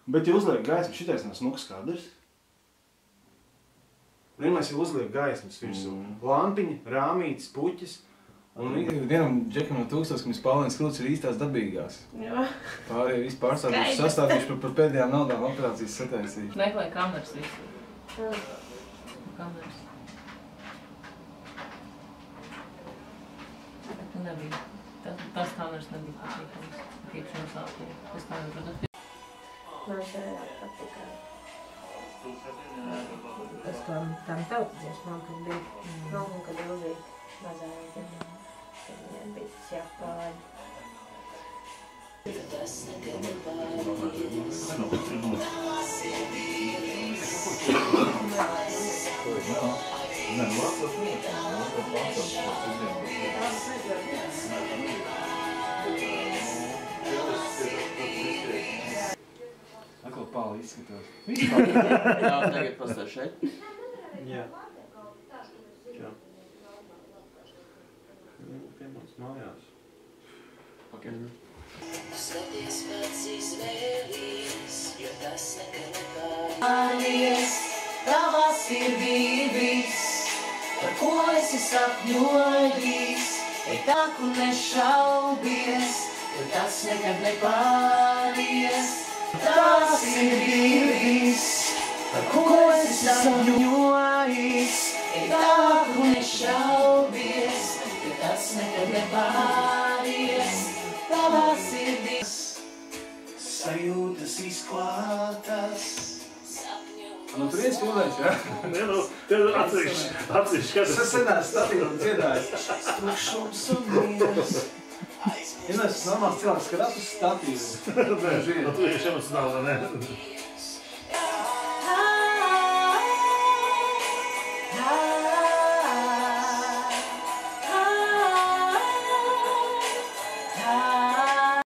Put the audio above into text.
Bet, ja uzliek gaismu, šitais nav smuks kadrs. Vienmēr jau uzliek gaismas virsū. Lampiņa, rāmītes, puķis. Un vienam džekam no 1000, kam spālēnas krūtis ir īstās dabīgās. Jā. Pārējie visi pārstāvjuši sastādījuši par pēdējām naudām operācijas sataisījuši. Meklē kameras visu. Kameras. Nebija. Tas kameras nebija patīkams. Tīpšanas āpīgi. Es tā neprotu. Man šajā patikā. Tas tam tautiesmām, kad bija. Un kad jau bija mazāki. Kad viņiem bija tas jāpāļ. Tas nekad nepāries. Atkal pāli izskatās. Jā, tagad pastāv šeit. Jā. Čau. Piemāc mājās. Ok. Skaties pats izvēlīs, jo tas nekad nepāries. Tavas ir bijis, par ko esi sapņojis. Ej tak un nešaubies, jo tas nekad nepāries. Tavas ir bijis, par ko esi sapņojis. Ej tak un nešaubies, jo tas nekad nepāries. Tavas ir bijis, sajūtas izklātas. Nu, tu viens filmēs, jā? Nē, nu, tev atsevišķi skatās. Tas senās statīvi un dziedājis. Tukšums un mīnas. Ja mēs normāls cilvēks skatās uz statīvu. Nē, tu ieši emocionāli, ne?